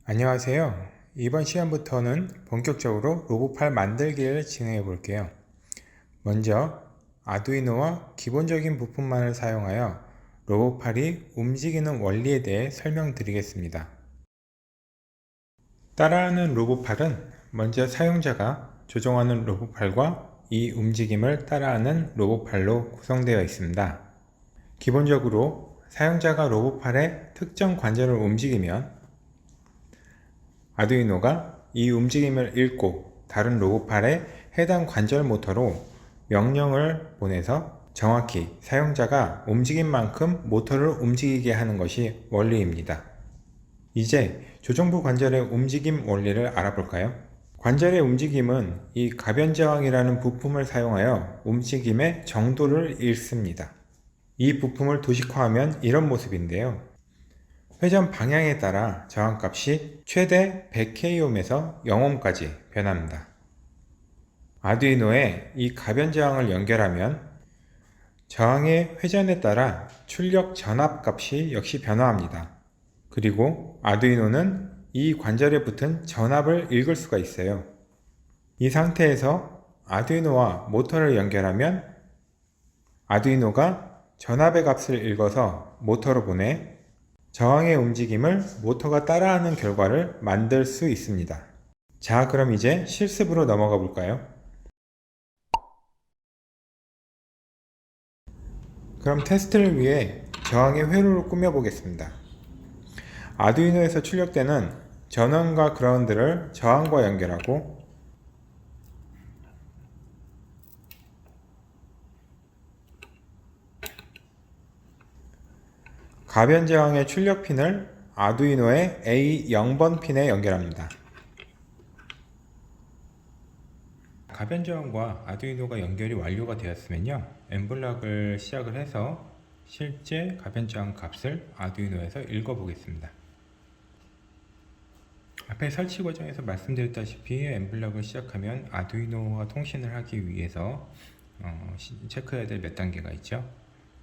안녕하세요. 이번 시간부터는 본격적으로 로봇팔 만들기를 진행해 볼게요. 먼저 아두이노와 기본적인 부품만을 사용하여 로봇팔이 움직이는 원리에 대해 설명드리겠습니다. 따라하는 로봇팔은 먼저 사용자가 조종하는 로봇팔과 이 움직임을 따라하는 로봇팔로 구성되어 있습니다. 기본적으로 사용자가 로봇팔의 특정 관절을 움직이면 아두이노가 이 움직임을 읽고 다른 로봇팔의 해당 관절 모터로 명령을 보내서 정확히 사용자가 움직인 만큼 모터를 움직이게 하는 것이 원리입니다. 이제 조정부 관절의 움직임 원리를 알아볼까요? 관절의 움직임은 이 가변저항이라는 부품을 사용하여 움직임의 정도를 읽습니다. 이 부품을 도식화하면 이런 모습인데요. 회전 방향에 따라 저항값이 최대 100kohm에서 0ohm까지 변합니다. 아두이노에 이 가변 저항을 연결하면 저항의 회전에 따라 출력 전압값이 역시 변화합니다. 그리고 아두이노는 이 관절에 붙은 전압을 읽을 수가 있어요. 이 상태에서 아두이노와 모터를 연결하면 아두이노가 전압의 값을 읽어서 모터로 보내 저항의 움직임을 모터가 따라하는 결과를 만들 수 있습니다. 자, 그럼 이제 실습으로 넘어가 볼까요? 그럼 테스트를 위해 저항의 회로를 꾸며 보겠습니다. 아두이노에서 출력되는 전원과 그라운드를 저항과 연결하고 가변 저항의 출력 핀을 아두이노의 A0번 핀에 연결합니다. 가변 저항과 아두이노가 연결이 완료가 되었으면요, 엠블락을 시작을 해서 실제 가변 저항 값을 아두이노에서 읽어 보겠습니다. 앞에 설치 과정에서 말씀드렸다시피 엠블락을 시작하면 아두이노와 통신을 하기 위해서 체크해야 될 몇 단계가 있죠.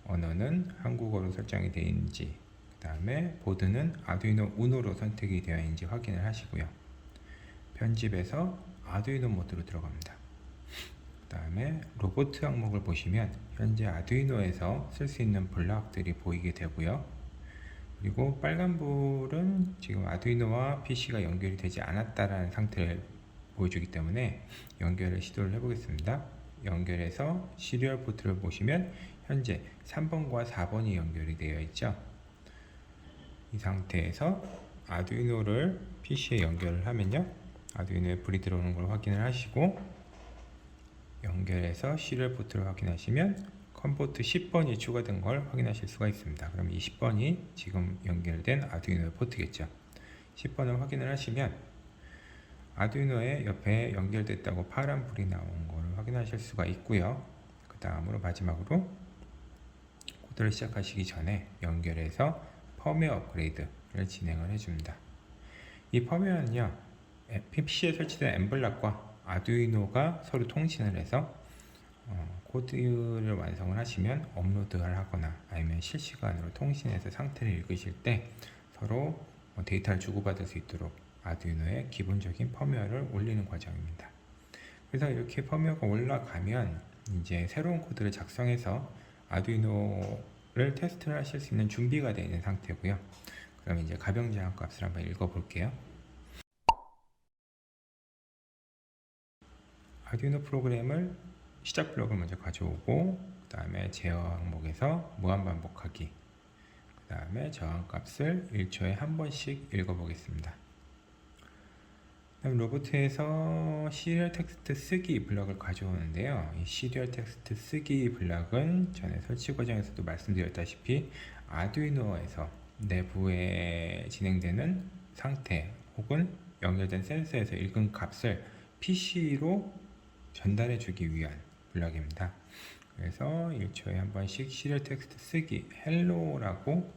언어는 한국어로 설정이 되어 있는지, 그 다음에 보드는 아두이노 우노로 선택이 되어 있는지 확인을 하시고요. 편집에서 아두이노 모드로 들어갑니다. 그 다음에 로봇 항목을 보시면 현재 아두이노에서 쓸 수 있는 블락들이 보이게 되고요. 그리고 빨간불은 지금 아두이노와 PC가 연결이 되지 않았다라는 상태를 보여주기 때문에 연결을 시도를 해보겠습니다. 연결해서 시리얼 포트를 보시면 현재 3번과 4번이 연결이 되어 있죠. 이 상태에서 아두이노를 PC에 연결을 하면요, 아두이노에 불이 들어오는 걸 확인을 하시고 연결해서 시리얼 포트를 확인하시면 컴포트 10번이 추가된 걸 확인하실 수가 있습니다. 그럼 이 10번이 지금 연결된 아두이노의 포트겠죠. 10번을 확인을 하시면 아두이노의 옆에 연결됐다고 파란 불이 나온 것을 확인하실 수가 있고요. 그 다음으로 마지막으로 코드를 시작하시기 전에 연결해서 펌웨어 업그레이드를 진행을 해줍니다. 이 펌웨어는요, PC에 설치된 엠블락과 아두이노가 서로 통신을 해서 코드를 완성을 하시면 업로드를 하거나 아니면 실시간으로 통신해서 상태를 읽으실 때 서로 데이터를 주고받을 수 있도록 아두이노의 기본적인 펌웨어를 올리는 과정입니다. 그래서 이렇게 펌웨어가 올라가면 이제 새로운 코드를 작성해서 아두이노를 테스트를 하실 수 있는 준비가 되어 있는 상태고요. 그럼 이제 가변 저항 값을 한번 읽어 볼게요. 아두이노 프로그램을 시작 블록을 먼저 가져오고, 그 다음에 제어 항목에서 무한반복하기, 그 다음에 저항 값을 1초에 한 번씩 읽어 보겠습니다. 그다음 로보트에서 시리얼 텍스트 쓰기 블럭을 가져오는데요. 이 시리얼 텍스트 쓰기 블럭은 전에 설치 과정에서도 말씀드렸다시피 아두이노에서 내부에 진행되는 상태 혹은 연결된 센서에서 읽은 값을 PC로 전달해 주기 위한 블럭입니다. 그래서 1초에 한 번씩 시리얼 텍스트 쓰기 hello라고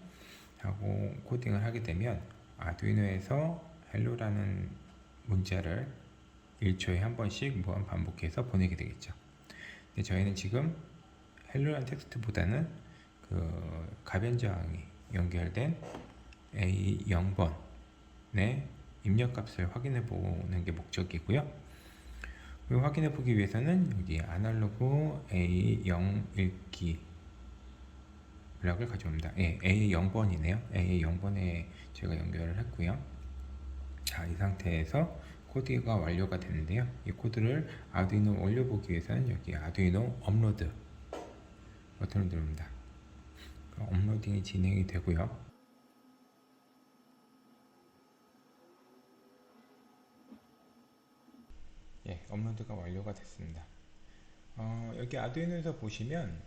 하고 코딩을 하게 되면 아두이노에서 hello라는 문자를 1초에 한 번씩 무한 반복해서 보내게 되겠죠. 근데 저희는 지금 hello라는 텍스트보다는 가변 저항이 연결된 A0번에 입력값을 확인해 보는 게 목적이고요. 그리고 확인해 보기 위해서는 여기 아날로그 A0 읽기 블락을 가져옵니다. 예, A0번이네요. A0번에 제가 연결을 했고요. 자, 이 상태에서 코드가 완료가 되는데요. 이 코드를 아두이노 올려보기 위해서는 여기 아두이노 업로드 버튼을 누릅니다. 업로딩이 진행이 되고요. 예, 업로드가 완료가 됐습니다. 여기 아두이노에서 보시면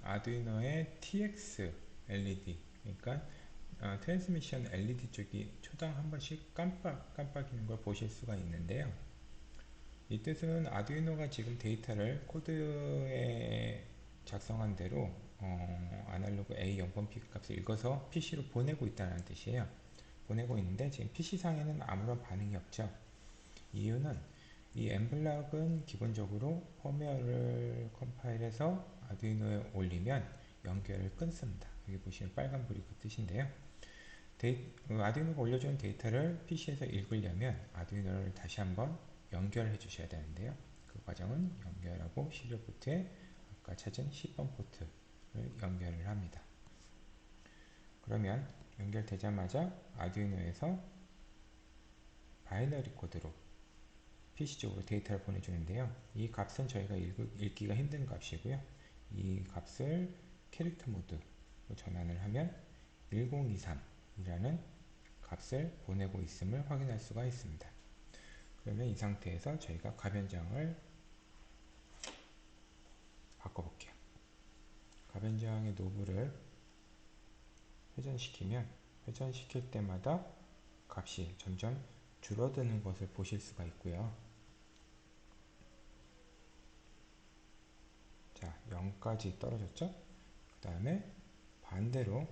아두이노의 TX LED, 그러니까 트랜스미션 LED 쪽이 초당 한 번씩 깜빡이는 걸 보실 수가 있는데요. 이 뜻은 아두이노가 지금 데이터를 코드에 작성한 대로 아날로그 A0번 픽 값을 읽어서 PC로 보내고 있다는 뜻이에요. 보내고 있는데 지금 PC상에는 아무런 반응이 없죠. 이유는 이 엠블락은 기본적으로 펌웨어를 컴파일해서 아두이노에 올리면 연결을 끊습니다. 여기 보시면 빨간불이 그 뜻인데요. 아두이노가 올려주는 데이터를 PC에서 읽으려면 아두이노를 다시 한번 연결해 주셔야 되는데요. 그 과정은 연결하고 시리얼 포트에 아까 찾은 10번 포트를 연결을 합니다. 그러면 연결되자마자 아두이노에서 바이너리 코드로 PC 쪽으로 데이터를 보내주는데요. 이 값은 저희가 읽기가 힘든 값이고요. 이 값을 캐릭터 모드로 전환을 하면 1023이라는 값을 보내고 있음을 확인할 수가 있습니다. 그러면 이 상태에서 저희가 가변장을 바꿔볼게요. 가변장의 노브를 회전시키면 회전시킬 때마다 값이 점점 줄어드는 것을 보실 수가 있고요. 자, 0까지 떨어졌죠? 그 다음에 반대로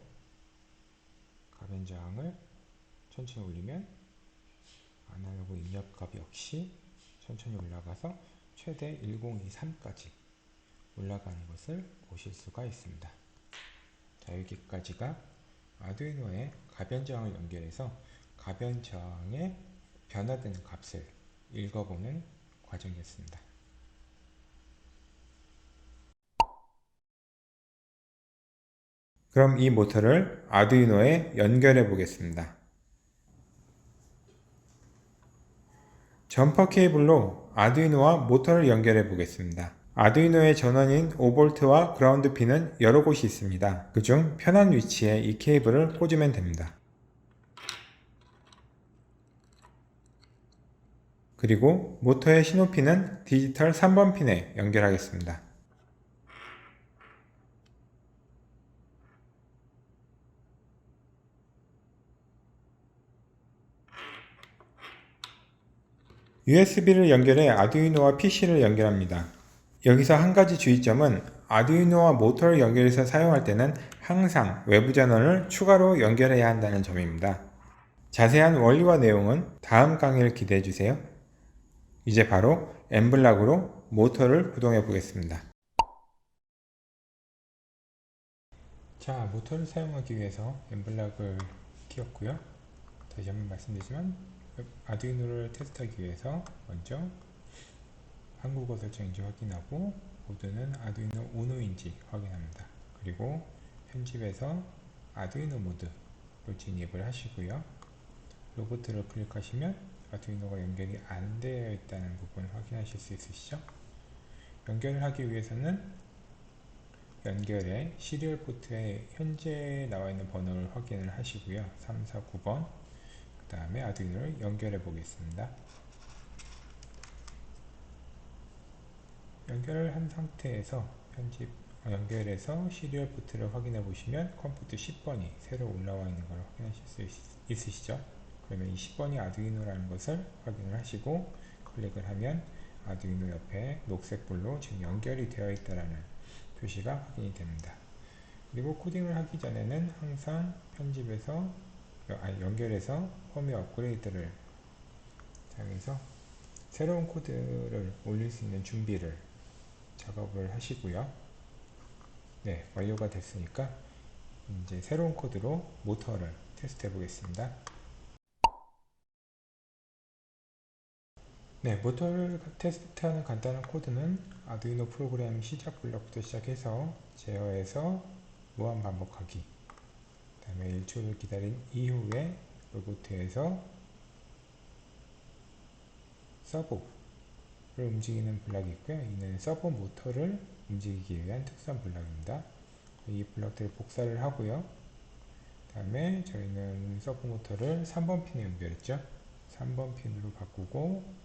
가변장을 천천히 올리면 아날로그 입력값 역시 천천히 올라가서 최대 1023까지 올라가는 것을 보실 수가 있습니다. 자, 여기까지가 아두이노에 가변저항을 연결해서 가변저항의 변화되는 값을 읽어보는 과정이었습니다. 그럼 이 모터를 아두이노에 연결해 보겠습니다. 점퍼 케이블로 아두이노와 모터를 연결해 보겠습니다. 아두이노의 전원인 5V와 그라운드 핀은 여러 곳이 있습니다. 그중 편한 위치에 이 케이블을 꽂으면 됩니다. 그리고 모터의 신호핀은 디지털 3번 핀에 연결하겠습니다. USB를 연결해 아두이노와 PC를 연결합니다. 여기서 한 가지 주의점은 아두이노와 모터를 연결해서 사용할 때는 항상 외부 전원을 추가로 연결해야 한다는 점입니다. 자세한 원리와 내용은 다음 강의를 기대해 주세요. 이제 바로 엠블락으로 모터를 구동해 보겠습니다. 자, 모터를 사용하기 위해서 엠블락을 끼웠고요. 다시 한번 말씀드리지만 아두이노를 테스트하기 위해서 먼저 한국어 설정인지 확인하고 보드는 아두이노 우노인지 확인합니다. 그리고 편집에서 아두이노 모드로 진입을 하시고요. 로보트를 클릭하시면 아두이노가 연결이 안 되어 있다는 부분을 확인하실 수 있으시죠? 연결을 하기 위해서는 연결의 시리얼 포트에 현재 나와 있는 번호를 확인을 하시고요. 349번 그 다음에 아두이노를 연결해 보겠습니다. 연결을 한 상태에서 연결해서 시리얼 포트를 확인해 보시면 컴포트 10번이 새로 올라와 있는 걸 확인하실 수 있으시죠? 그러면 이 10번이 아두이노라는 것을 확인을 하시고 클릭을 하면 아두이노 옆에 녹색불로 지금 연결이 되어 있다는 표시가 확인이 됩니다. 그리고 코딩을 하기 전에는 항상 편집에서 연결해서 펌웨어 업그레이드를 사용해서 새로운 코드를 올릴 수 있는 준비를 작업을 하시고요. 네, 완료가 됐으니까 이제 새로운 코드로 모터를 테스트 해 보겠습니다. 네, 모터를 테스트하는 간단한 코드는 아두이노 프로그램 시작 블럭부터 시작해서 제어해서 무한 반복하기, 그 다음에 1초를 기다린 이후에 로보트에서 서버를 움직이는 블럭이 있고요. 이는 서버 모터를 움직이기 위한 특수한 블럭입니다. 이 블럭들을 복사를 하고요. 그 다음에 저희는 서버 모터를 3번 핀에 연결했죠. 3번 핀으로 바꾸고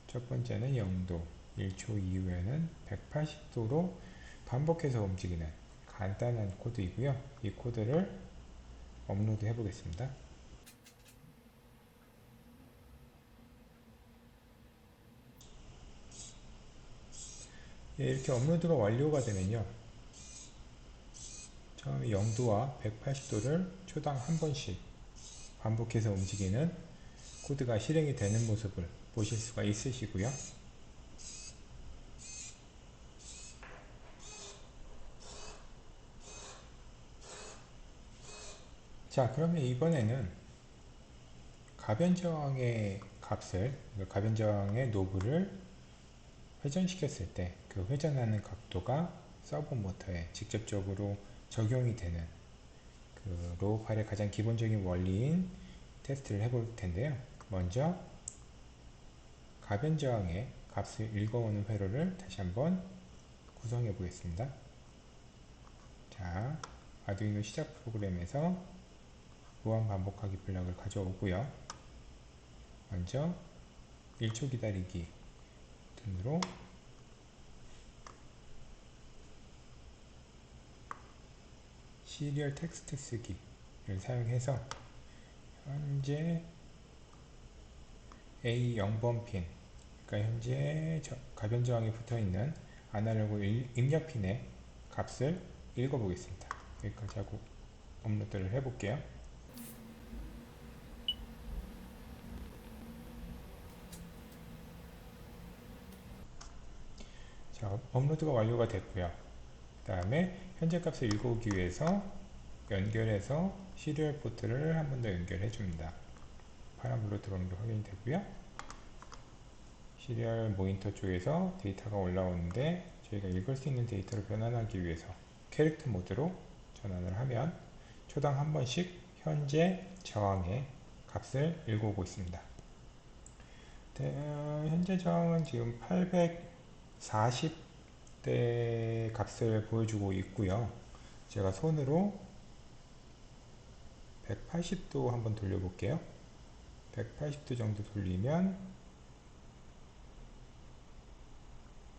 첫 번째는 0도, 1초 이후에는 180도로 반복해서 움직이는 간단한 코드이고요. 이 코드를 업로드 해 보겠습니다. 이렇게 업로드가 완료가 되면요, 처음에 0도와 180도를 초당 한 번씩 반복해서 움직이는 코드가 실행이 되는 모습을 보실 수가 있으시고요. 자, 그러면 이번에는 가변저항의 값을, 가변저항의 노브를 회전시켰을 때 그 회전하는 각도가 서버 모터에 직접적으로 적용이 되는 그 로우팔의 가장 기본적인 원리인 테스트를 해볼 텐데요. 먼저 가변저항의 값을 읽어오는 회로를 다시 한번 구성해 보겠습니다. 자, 아두이노 시작 프로그램에서 무한 반복하기 블럭을 가져오고요. 먼저 1초 기다리기 버튼으로 시리얼 텍스트 쓰기를 사용해서 현재 A0번 핀, 그러니까 현재 가변저항이 붙어있는 아날로그 입력 핀의 값을 읽어보겠습니다. 여기까지 하고 업로드를 해볼게요. 자, 업로드가 완료가 됐고요. 그 다음에 현재 값을 읽어오기 위해서 연결해서 시리얼 포트를 한 번 더 연결해 줍니다. 파란불로 들어오는 게 확인이 되고요. 시리얼 모니터 쪽에서 데이터가 올라오는데 저희가 읽을 수 있는 데이터로 변환하기 위해서 캐릭터 모드로 전환을 하면 초당 한 번씩 현재 저항의 값을 읽어오고 있습니다. 현재 저항은 지금 840대 값을 보여주고 있고요. 제가 손으로 180도 한번 돌려볼게요. 180도 정도 돌리면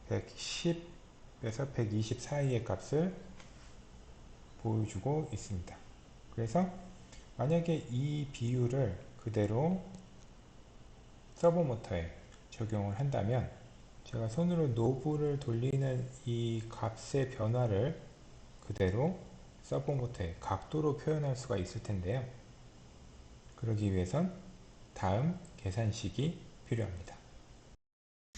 110에서 120 사이의 값을 보여주고 있습니다. 그래서 만약에 이 비율을 그대로 서버 모터에 적용을 한다면 제가 손으로 노브를 돌리는 이 값의 변화를 그대로 서버 모터의 각도로 표현할 수가 있을 텐데요. 그러기 위해선 다음 계산식이 필요합니다.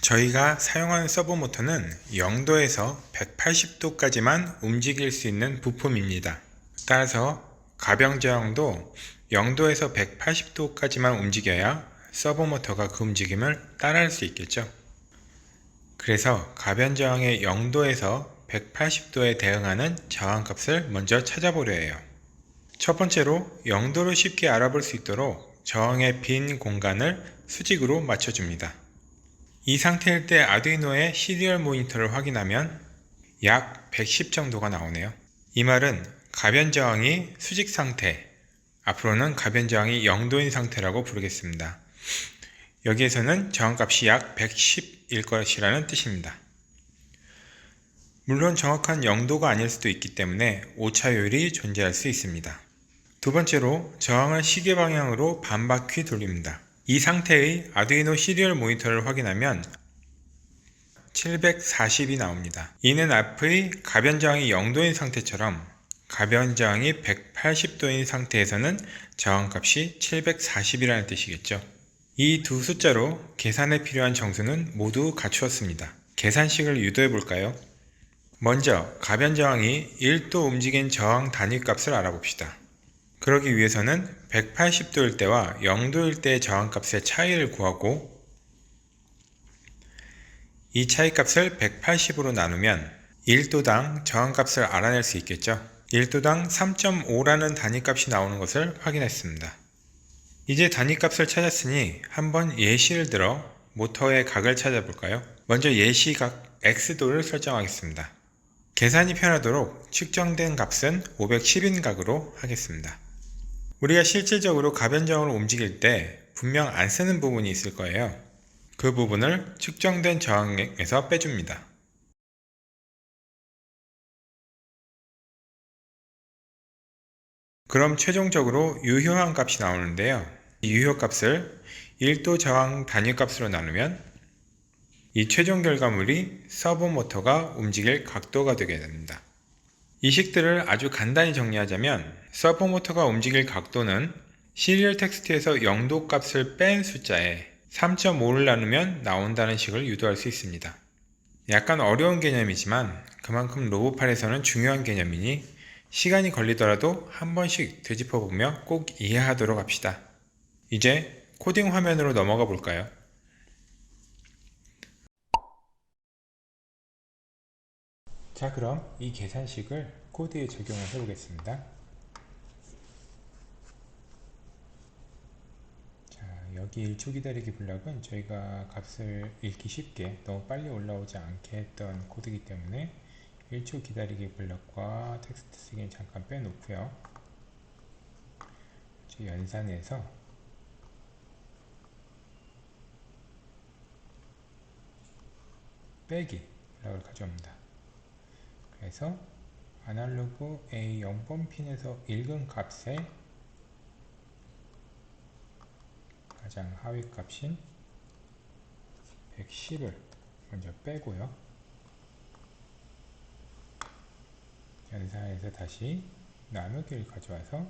저희가 사용하는 서버 모터는 0도에서 180도까지만 움직일 수 있는 부품입니다. 따라서 가변저항도 0도에서 180도까지만 움직여야 서버 모터가 그 움직임을 따라할 수 있겠죠. 그래서 가변저항의 0도에서 180도에 대응하는 저항값을 먼저 찾아보려 해요. 첫 번째로 0도를 쉽게 알아볼 수 있도록 저항의 빈 공간을 수직으로 맞춰줍니다. 이 상태일 때 아두이노의 시리얼 모니터를 확인하면 약 110 정도가 나오네요. 이 말은 가변저항이 수직 상태, 앞으로는 가변저항이 0도인 상태라고 부르겠습니다. 여기에서는 저항값이 약 110일 것이라는 뜻입니다. 물론 정확한 0도가 아닐 수도 있기 때문에 오차율이 존재할 수 있습니다. 두 번째로 저항을 시계 방향으로 반바퀴 돌립니다. 이 상태의 아두이노 시리얼 모니터를 확인하면 740이 나옵니다. 이는 앞의 가변저항이 0도인 상태처럼 가변저항이 180도인 상태에서는 저항값이 740이라는 뜻이겠죠. 이 두 숫자로 계산에 필요한 정수는 모두 갖추었습니다. 계산식을 유도해 볼까요? 먼저 가변저항이 1도 움직인 저항 단위값을 알아봅시다. 그러기 위해서는 180도일 때와 0도일 때의 저항값의 차이를 구하고 이 차이값을 180으로 나누면 1도당 저항값을 알아낼 수 있겠죠. 1도당 3.5라는 단위값이 나오는 것을 확인했습니다. 이제 단위값을 찾았으니 한번 예시를 들어 모터의 각을 찾아볼까요? 먼저 예시각 X도를 설정하겠습니다. 계산이 편하도록 측정된 값은 510인 각으로 하겠습니다. 우리가 실질적으로 가변저항을 움직일 때 분명 안 쓰는 부분이 있을 거예요. 그 부분을 측정된 저항에서 빼줍니다. 그럼 최종적으로 유효한 값이 나오는데요. 이 유효값을 1도 저항 단위값으로 나누면 이 최종 결과물이 서브모터가 움직일 각도가 되게 됩니다. 이 식들을 아주 간단히 정리하자면 서브모터가 움직일 각도는 시리얼 텍스트에서 0도 값을 뺀 숫자에 3.5를 나누면 나온다는 식을 유도할 수 있습니다. 약간 어려운 개념이지만 그만큼 로봇팔에서는 중요한 개념이니 시간이 걸리더라도 한 번씩 되짚어보며 꼭 이해하도록 합시다. 이제 코딩 화면으로 넘어가 볼까요? 자, 그럼 이 계산식을 코드에 적용을 해보겠습니다. 여기 1초 기다리기 블럭은 저희가 값을 읽기 쉽게 너무 빨리 올라오지 않게 했던 코드이기 때문에 1초 기다리기 블럭과 텍스트 쓰기는 잠깐 빼놓고요. 연산해서 빼기 블럭을 가져옵니다. 그래서 아날로그 A 0번 핀에서 읽은 값에 가장 하위 값인 110을 먼저 빼고요. 연산해서 다시 나누기를 가져와서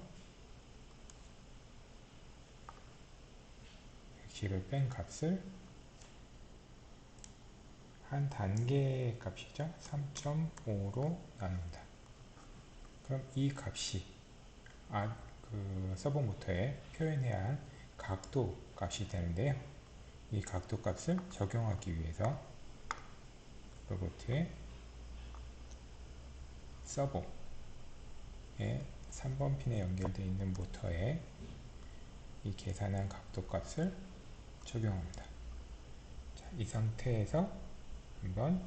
110을 뺀 값을 한 단계 값이죠. 3.5로 나눕니다. 그럼 이 값이 서버 모터에 표현해야 할 각도 값이 되는데요. 이 각도 값을 적용하기 위해서 로봇의 서버에 3번 핀에 연결되어 있는 모터에 이 계산한 각도 값을 적용합니다. 자, 이 상태에서 한번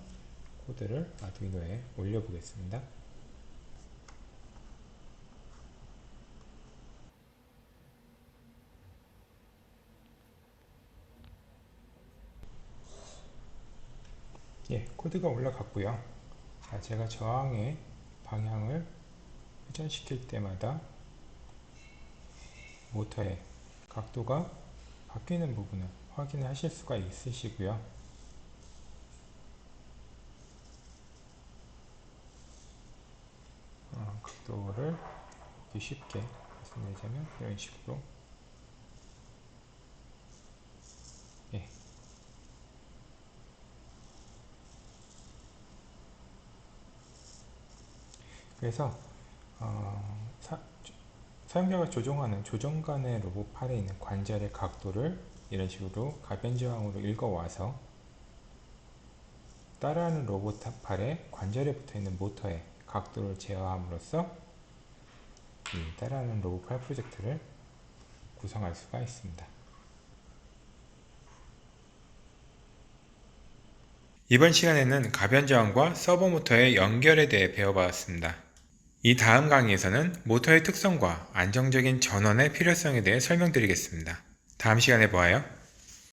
코드를 아두이노에 올려보겠습니다. 예, 코드가 올라갔고요. 자, 제가 저항의 방향을 회전시킬 때마다 모터의 각도가 바뀌는 부분을 확인하실 수가 있으시고요. 각도를 쉽게 말씀드리자면 이런 식으로 예. 그래서 사용자가 조종하는 조종간의 로봇팔에 있는 관절의 각도를 이런 식으로 가변저항으로 읽어와서 따라하는 로봇팔의 관절에 붙어있는 모터의 각도를 제어함으로써 이 따라하는 로봇팔 프로젝트를 구성할 수가 있습니다. 이번 시간에는 가변저항과 서버모터의 연결에 대해 배워봤습니다. 이 다음 강의에서는 모터의 특성과 안정적인 전원의 필요성에 대해 설명드리겠습니다. 다음 시간에 보아요.